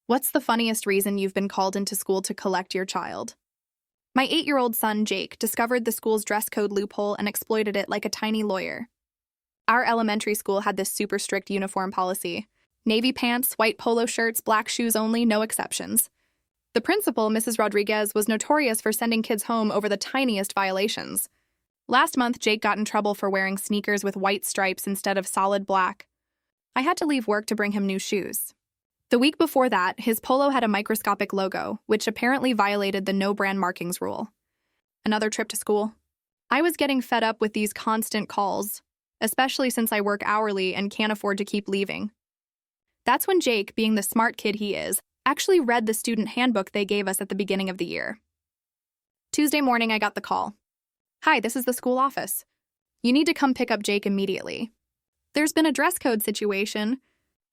What's the funniest reason you've been called into school to collect your child? My 8-year-old son, Jake, discovered the school's dress code loophole and exploited it like a tiny lawyer. Our elementary school had this super strict uniform policy: navy pants, white polo shirts, black shoes only, no exceptions. The principal, Mrs. Rodriguez, was notorious for sending kids home over the tiniest violations. Last month, Jake got in trouble for wearing sneakers with white stripes instead of solid black. I had to leave work to bring him new shoes. The week before that, his polo had a microscopic logo, which apparently violated the no-brand markings rule. Another trip to school. I was getting fed up with these constant calls, especially since I work hourly and can't afford to keep leaving. That's when Jake, being the smart kid he is, actually read the student handbook they gave us at the beginning of the year. Tuesday morning, I got the call. "Hi, this is the school office. You need to come pick up Jake immediately. There's been a dress code situation."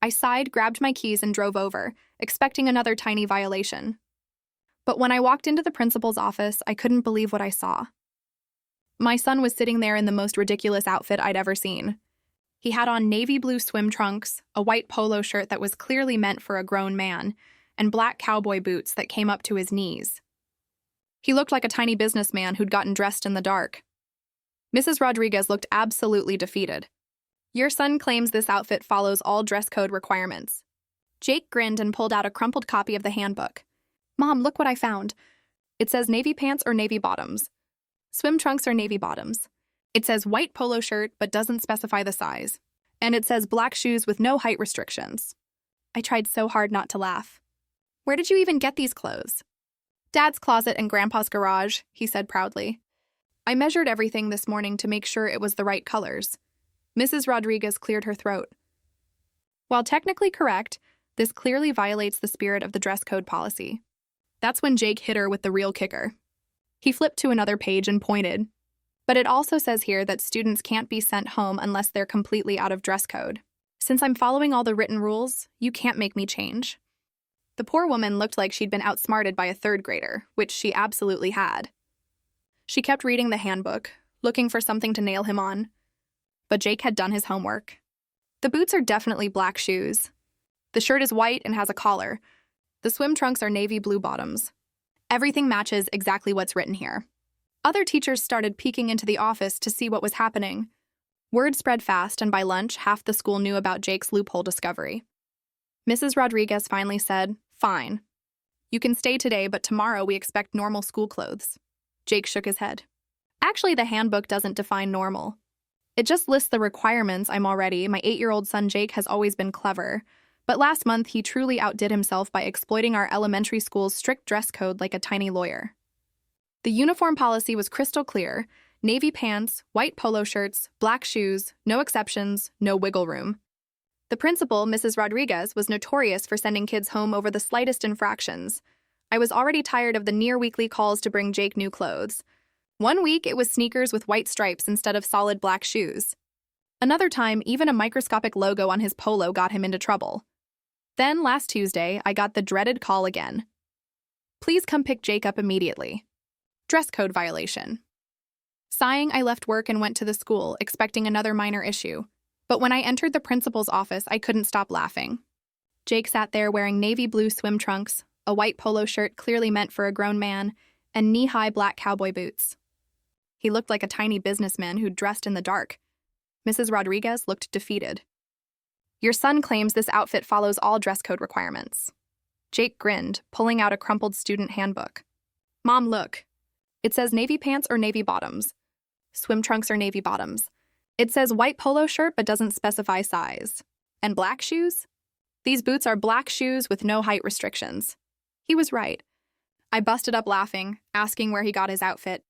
I sighed, grabbed my keys, and drove over, expecting another tiny violation. But when I walked into the principal's office, I couldn't believe what I saw. My son was sitting there in the most ridiculous outfit I'd ever seen. He had on navy blue swim trunks, a white polo shirt that was clearly meant for a grown man, and black cowboy boots that came up to his knees. He looked like a tiny businessman who'd gotten dressed in the dark. Mrs. Rodriguez looked absolutely defeated. "Your son claims this outfit follows all dress code requirements." Jake grinned and pulled out a crumpled copy of the handbook. "Mom, look what I found. It says navy pants or navy bottoms. Swim trunks or navy bottoms. It says white polo shirt but doesn't specify the size. And it says black shoes with no height restrictions." I tried so hard not to laugh. "Where did you even get these clothes?" "Dad's closet and Grandpa's garage," he said proudly. "I measured everything this morning to make sure it was the right colors." Mrs. Rodriguez cleared her throat. While technically correct, this clearly violates the spirit of the dress code policy. That's when Jake hit her with the real kicker. He flipped to another page and pointed. "But it also says here that students can't be sent home unless they're completely out of dress code. Since I'm following all the written rules, you can't make me change." The poor woman looked like she'd been outsmarted by a third grader, which she absolutely had. She kept reading the handbook, looking for something to nail him on. But Jake had done his homework. The boots are definitely black shoes. The shirt is white and has a collar. The swim trunks are navy blue bottoms. Everything matches exactly what's written here. Other teachers started peeking into the office to see what was happening. Word spread fast, and by lunch, half the school knew about Jake's loophole discovery. Mrs. Rodriguez finally said, "Fine. You can stay today, but tomorrow we expect normal school clothes." Jake shook his head. "Actually, the handbook doesn't define normal. It just lists the requirements I'm already. My 8-year-old son Jake has always been clever, but last month he truly outdid himself by exploiting our elementary school's strict dress code like a tiny lawyer." The uniform policy was crystal clear: navy pants, white polo shirts, black shoes, no exceptions, no wiggle room. The principal, Mrs. Rodriguez, was notorious for sending kids home over the slightest infractions. I was already tired of the near-weekly calls to bring Jake new clothes. One week, it was sneakers with white stripes instead of solid black shoes. Another time, even a microscopic logo on his polo got him into trouble. Then, last Tuesday, I got the dreaded call again. "Please come pick Jake up immediately. Dress code violation." Sighing, I left work and went to the school, expecting another minor issue. But when I entered the principal's office, I couldn't stop laughing. Jake sat there wearing navy blue swim trunks, a white polo shirt clearly meant for a grown man, and knee-high black cowboy boots. He looked like a tiny businessman who'd dressed in the dark. Mrs. Rodriguez looked defeated. "Your son claims this outfit follows all dress code requirements." Jake grinned, pulling out a crumpled student handbook. "Mom, look. It says navy pants or navy bottoms. Swim trunks or navy bottoms. It says white polo shirt but doesn't specify size. And black shoes? These boots are black shoes with no height restrictions." He was right. I busted up laughing, asking where he got his outfit.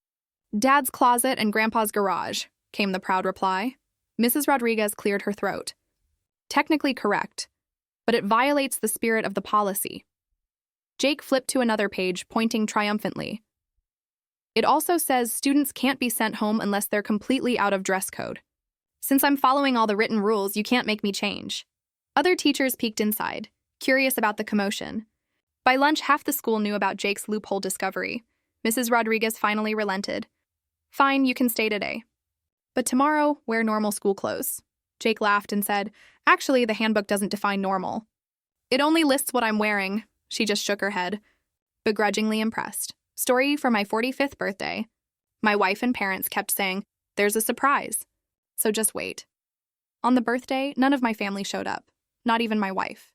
"Dad's closet and Grandpa's garage," came the proud reply. Mrs. Rodriguez cleared her throat. Technically correct, but it violates the spirit of the policy. Jake flipped to another page, pointing triumphantly. "It also says students can't be sent home unless they're completely out of dress code. Since I'm following all the written rules, you can't make me change." Other teachers peeked inside, curious about the commotion. By lunch, half the school knew about Jake's loophole discovery. Mrs. Rodriguez finally relented. "Fine, you can stay today. But tomorrow, wear normal school clothes." Jake laughed and said, "Actually, the handbook doesn't define normal. It only lists what I'm wearing. She just shook her head, begrudgingly impressed. Story for my 45th birthday. My wife and parents kept saying, "There's a surprise, so just wait." On the birthday, none of my family showed up, not even my wife.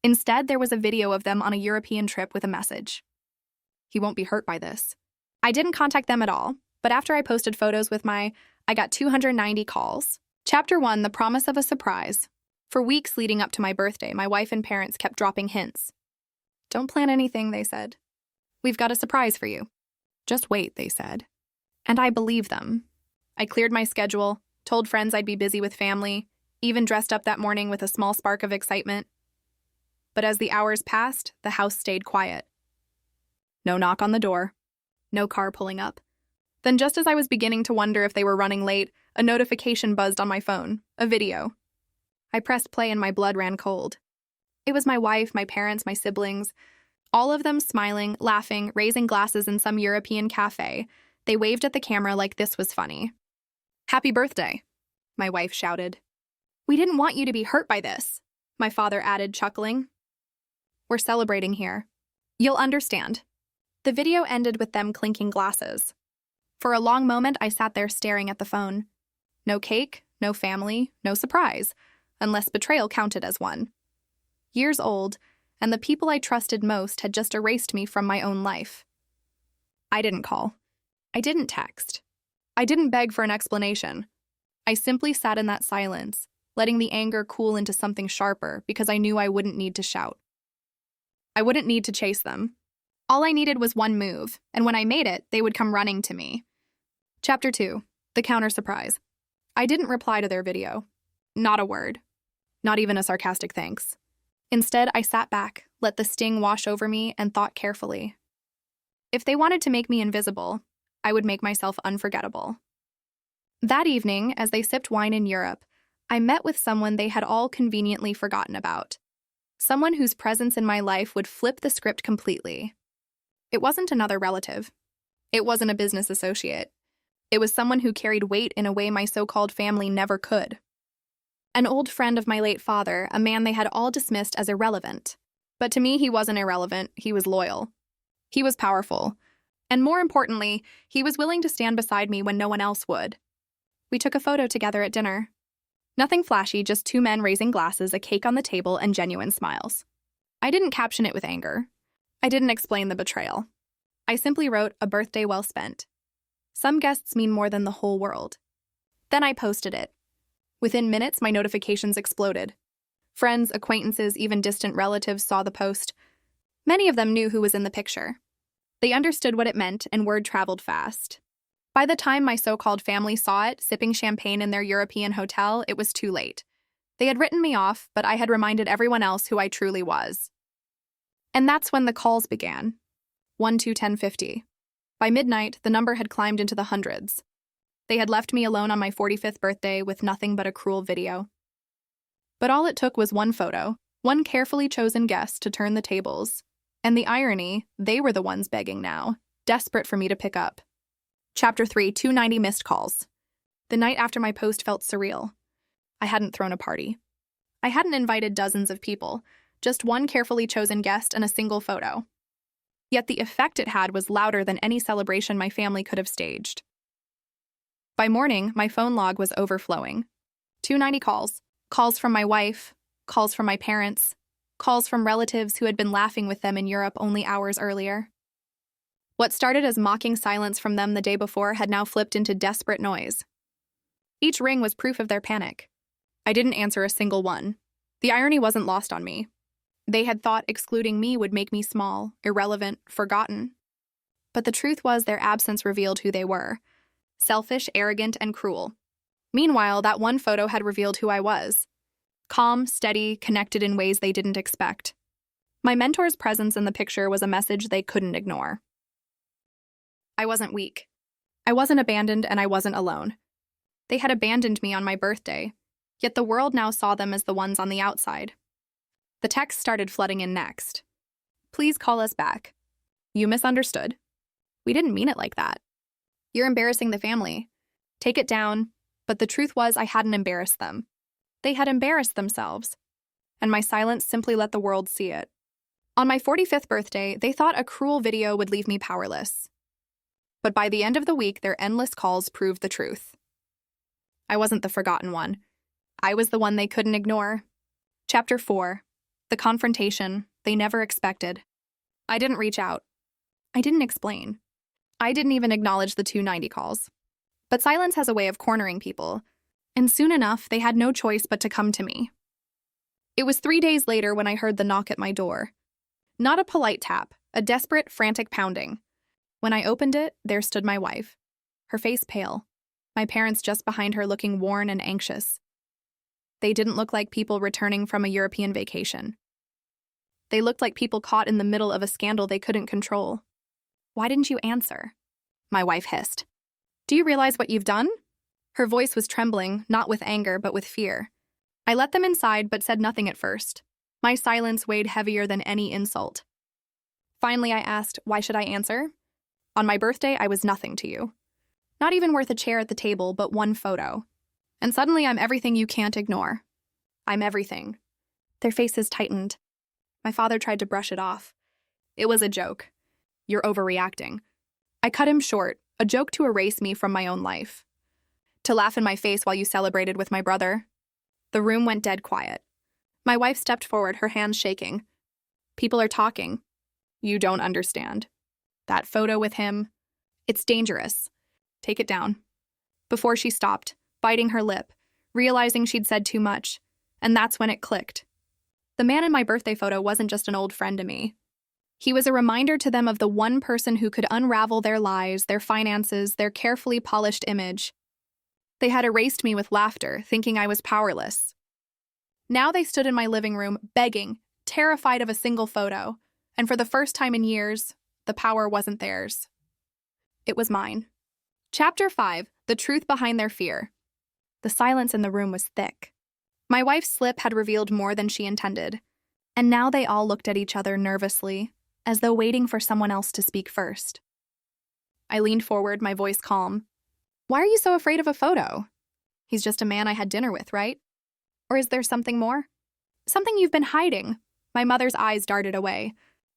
Instead, there was a video of them on a European trip with a message. "He won't be hurt by this." I didn't contact them at all, but after I posted photos with I got 290 calls. Chapter 1, The Promise of a Surprise. For weeks leading up to my birthday, my wife and parents kept dropping hints. "Don't plan anything," they said. "We've got a surprise for you." "Just wait," they said. And I believed them. I cleared my schedule, told friends I'd be busy with family, even dressed up that morning with a small spark of excitement. But as the hours passed, the house stayed quiet. No knock on the door. No car pulling up. Then just as I was beginning to wonder if they were running late, a notification buzzed on my phone, a video. I pressed play and my blood ran cold. It was my wife, my parents, my siblings, all of them smiling, laughing, raising glasses in some European cafe. They waved at the camera like this was funny. "Happy birthday," my wife shouted. "We didn't want you to be hurt by this," my father added, chuckling. "We're celebrating here. You'll understand." The video ended with them clinking glasses. For a long moment, I sat there staring at the phone. No cake, no family, no surprise, unless betrayal counted as one. Years old, and the people I trusted most had just erased me from my own life. I didn't call. I didn't text. I didn't beg for an explanation. I simply sat in that silence, letting the anger cool into something sharper because I knew I wouldn't need to shout. I wouldn't need to chase them. All I needed was one move, and when I made it, they would come running to me. Chapter 2, The Counter Surprise. I didn't reply to their video. Not a word. Not even a sarcastic thanks. Instead, I sat back, let the sting wash over me, and thought carefully. If they wanted to make me invisible, I would make myself unforgettable. That evening, as they sipped wine in Europe, I met with someone they had all conveniently forgotten about. Someone whose presence in my life would flip the script completely. It wasn't another relative. It wasn't a business associate. It was someone who carried weight in a way my so-called family never could. An old friend of my late father, a man they had all dismissed as irrelevant. But to me, he wasn't irrelevant, he was loyal. He was powerful. And more importantly, he was willing to stand beside me when no one else would. We took a photo together at dinner. Nothing flashy, just two men raising glasses, a cake on the table, and genuine smiles. I didn't caption it with anger. I didn't explain the betrayal. I simply wrote, "A birthday well spent." Some guests mean more than the whole world. Then I posted it. Within minutes, my notifications exploded. Friends, acquaintances, even distant relatives saw the post. Many of them knew who was in the picture. They understood what it meant, and word traveled fast. By the time my so-called family saw it, sipping champagne in their European hotel, it was too late. They had written me off, but I had reminded everyone else who I truly was. And that's when the calls began. 1-2-10-50. By midnight, the number had climbed into the hundreds. They had left me alone on my 45th birthday with nothing but a cruel video. But all it took was one photo, one carefully chosen guest to turn the tables. And the irony, they were the ones begging now, desperate for me to pick up. Chapter 3, 290 Missed Calls. The night after my post felt surreal. I hadn't thrown a party. I hadn't invited dozens of people, just one carefully chosen guest and a single photo. Yet the effect it had was louder than any celebration my family could have staged. By morning, my phone log was overflowing. 290 calls. Calls from my wife, calls from my parents, calls from relatives who had been laughing with them in Europe only hours earlier. What started as mocking silence from them the day before had now flipped into desperate noise. Each ring was proof of their panic. I didn't answer a single one. The irony wasn't lost on me. They had thought excluding me would make me small, irrelevant, forgotten. But the truth was their absence revealed who they were. Selfish, arrogant, and cruel. Meanwhile, that one photo had revealed who I was. Calm, steady, connected in ways they didn't expect. My mentor's presence in the picture was a message they couldn't ignore. I wasn't weak. I wasn't abandoned, and I wasn't alone. They had abandoned me on my birthday, yet the world now saw them as the ones on the outside. The texts started flooding in next. "Please call us back. You misunderstood. We didn't mean it like that. You're embarrassing the family. Take it down." But the truth was I hadn't embarrassed them. They had embarrassed themselves. And my silence simply let the world see it. On my 45th birthday, they thought a cruel video would leave me powerless. But by the end of the week, their endless calls proved the truth. I wasn't the forgotten one. I was the one they couldn't ignore. Chapter 4. The confrontation they never expected. I didn't reach out. I didn't explain. I didn't even acknowledge the 290 calls. But silence has a way of cornering people, and soon enough, they had no choice but to come to me. It was 3 days later when I heard the knock at my door. Not a polite tap, a desperate, frantic pounding. When I opened it, there stood my wife, her face pale, my parents just behind her looking worn and anxious. They didn't look like people returning from a European vacation. They looked like people caught in the middle of a scandal they couldn't control. "Why didn't you answer?" My wife hissed. "Do you realize what you've done?" Her voice was trembling, not with anger, but with fear. I let them inside, but said nothing at first. My silence weighed heavier than any insult. Finally, I asked, "Why should I answer? On my birthday, I was nothing to you. Not even worth a chair at the table, but one photo. And suddenly I'm everything you can't ignore. I'm everything." Their faces tightened. My father tried to brush it off. "It was a joke. You're overreacting." I cut him short, a joke to erase me from my own life. To laugh in my face while you celebrated with my brother. The room went dead quiet. My wife stepped forward, her hands shaking. "People are talking. You don't understand. That photo with him, it's dangerous. Take it down." Before she stopped, biting her lip, realizing she'd said too much, and that's when it clicked. The man in my birthday photo wasn't just an old friend to me. He was a reminder to them of the one person who could unravel their lives, their finances, their carefully polished image. They had erased me with laughter, thinking I was powerless. Now they stood in my living room, begging, terrified of a single photo, and for the first time in years, the power wasn't theirs. It was mine. Chapter 5. The truth behind their fear. The silence in the room was thick. My wife's slip had revealed more than she intended, and now they all looked at each other nervously, as though waiting for someone else to speak first. I leaned forward, my voice calm. "Why are you so afraid of a photo? He's just a man I had dinner with, right? Or is there something more? Something you've been hiding?" My mother's eyes darted away.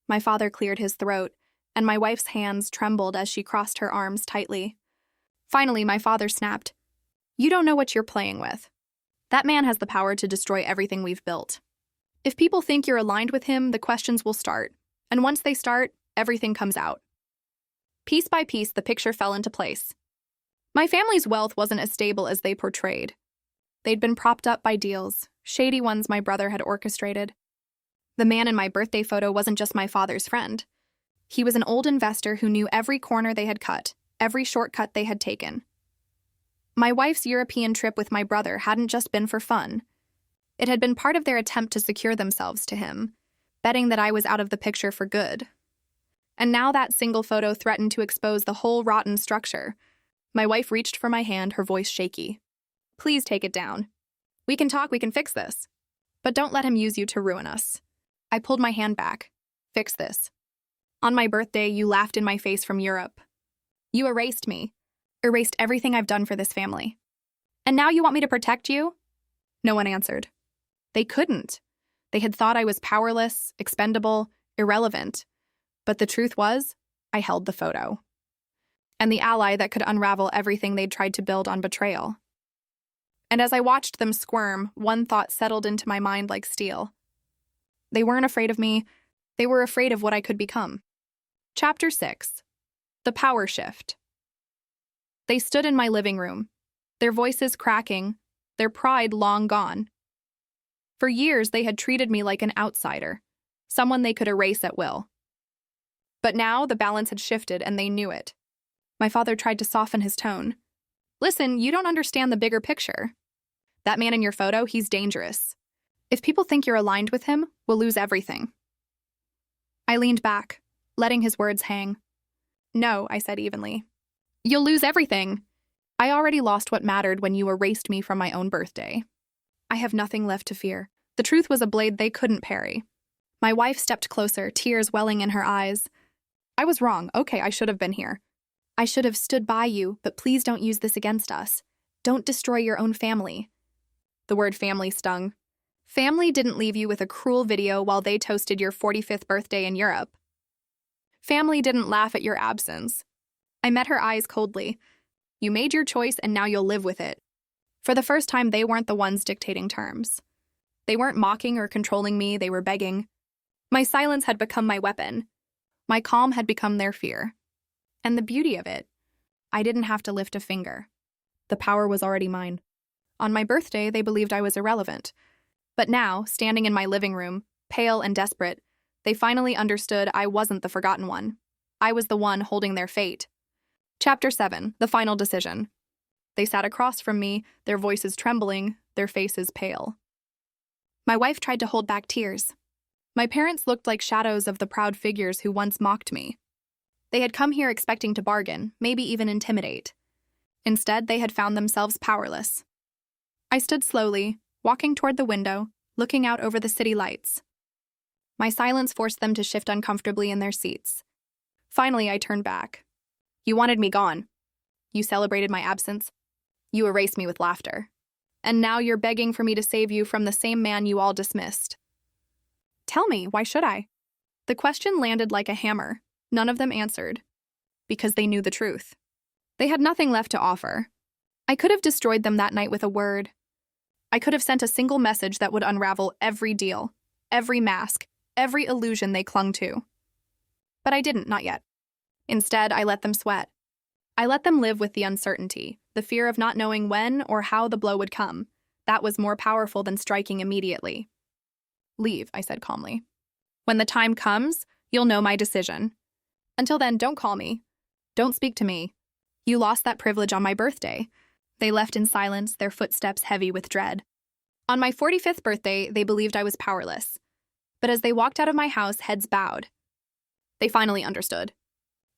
My father cleared his throat, and my wife's hands trembled as she crossed her arms tightly. Finally, my father snapped, "You don't know what you're playing with. That man has the power to destroy everything we've built. If people think you're aligned with him, the questions will start. And once they start, everything comes out." Piece by piece, the picture fell into place. My family's wealth wasn't as stable as they portrayed. They'd been propped up by deals, shady ones my brother had orchestrated. The man in my birthday photo wasn't just my father's friend. He was an old investor who knew every corner they had cut, every shortcut they had taken. My wife's European trip with my brother hadn't just been for fun. It had been part of their attempt to secure themselves to him, betting that I was out of the picture for good. And now that single photo threatened to expose the whole rotten structure. My wife reached for my hand, her voice shaky. "Please take it down. We can talk, we can fix this. But don't let him use you to ruin us." I pulled my hand back. "Fix this. On my birthday, you laughed in my face from Europe. You erased me. Erased everything I've done for this family. And now you want me to protect you?" No one answered. They couldn't. They had thought I was powerless, expendable, irrelevant. But the truth was, I held the photo. And the ally that could unravel everything they'd tried to build on betrayal. And as I watched them squirm, one thought settled into my mind like steel. They weren't afraid of me. They were afraid of what I could become. Chapter 6. The Power Shift. They stood in my living room, their voices cracking, their pride long gone. For years, they had treated me like an outsider, someone they could erase at will. But now the balance had shifted, and they knew it. My father tried to soften his tone. "Listen, you don't understand the bigger picture. That man in your photo, he's dangerous. If people think you're aligned with him, we'll lose everything." I leaned back, letting his words hang. "No," I said evenly. "You'll lose everything. I already lost what mattered when you erased me from my own birthday. I have nothing left to fear." The truth was a blade they couldn't parry. My wife stepped closer, tears welling in her eyes. "I was wrong. Okay, I should have been here. I should have stood by you, but please don't use this against us. Don't destroy your own family." The word family stung. Family didn't leave you with a cruel video while they toasted your 45th birthday in Europe. Family didn't laugh at your absence. I met her eyes coldly. You made your choice and now you'll live with it. For the first time, they weren't the ones dictating terms. They weren't mocking or controlling me, they were begging. My silence had become my weapon. My calm had become their fear. And the beauty of it, I didn't have to lift a finger. The power was already mine. On my birthday, they believed I was irrelevant. But now, standing in my living room, pale and desperate, they finally understood I wasn't the forgotten one. I was the one holding their fate. Chapter 7, The Final Decision. They sat across from me, their voices trembling, their faces pale. My wife tried to hold back tears. My parents looked like shadows of the proud figures who once mocked me. They had come here expecting to bargain, maybe even intimidate. Instead, they had found themselves powerless. I stood slowly, walking toward the window, looking out over the city lights. My silence forced them to shift uncomfortably in their seats. Finally, I turned back. You wanted me gone. You celebrated my absence. You erased me with laughter. And now you're begging for me to save you from the same man you all dismissed. Tell me, why should I? The question landed like a hammer. None of them answered. Because they knew the truth. They had nothing left to offer. I could have destroyed them that night with a word. I could have sent a single message that would unravel every deal, every mask, every illusion they clung to. But I didn't, not yet. Instead, I let them sweat. I let them live with the uncertainty, the fear of not knowing when or how the blow would come. That was more powerful than striking immediately. Leave, I said calmly. When the time comes, you'll know my decision. Until then, don't call me. Don't speak to me. You lost that privilege on my birthday. They left in silence, their footsteps heavy with dread. On my 45th birthday, they believed I was powerless. But as they walked out of my house, heads bowed. They finally understood.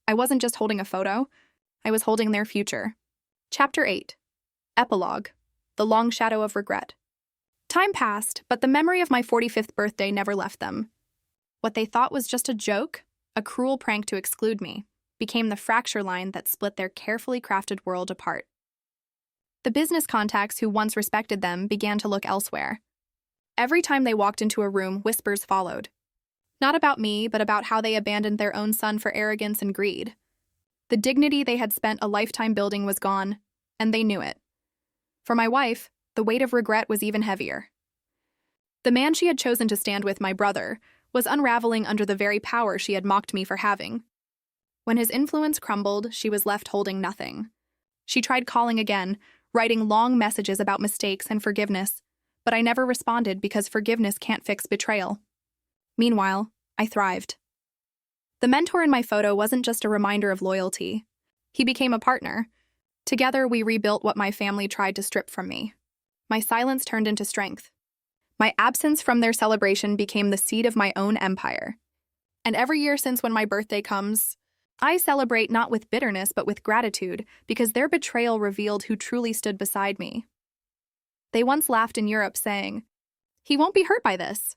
I wasn't just holding a photo. I was holding their future. Chapter 8. Epilogue. The Long Shadow of Regret. Time passed, but the memory of my 45th birthday never left them. What they thought was just a joke, a cruel prank to exclude me, became the fracture line that split their carefully crafted world apart. The business contacts who once respected them began to look elsewhere. Every time they walked into a room, whispers followed. Not about me, but about how they abandoned their own son for arrogance and greed. The dignity they had spent a lifetime building was gone, and they knew it. For my wife, the weight of regret was even heavier. The man she had chosen to stand with, my brother, was unraveling under the very power she had mocked me for having. When his influence crumbled, she was left holding nothing. She tried calling again, writing long messages about mistakes and forgiveness, but I never responded because forgiveness can't fix betrayal. Meanwhile, I thrived. The mentor in my photo wasn't just a reminder of loyalty. He became a partner. Together, we rebuilt what my family tried to strip from me. My silence turned into strength. My absence from their celebration became the seed of my own empire. And every year since when my birthday comes, I celebrate not with bitterness but with gratitude because their betrayal revealed who truly stood beside me. They once laughed in Europe saying, "He won't be hurt by this."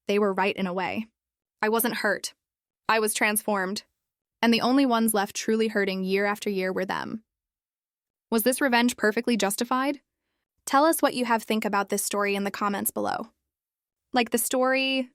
They were right in a way. I wasn't hurt. I was transformed. And the only ones left truly hurting year after year were them. Was this revenge perfectly justified? Tell us what you have think about this story in the comments below. Like the story,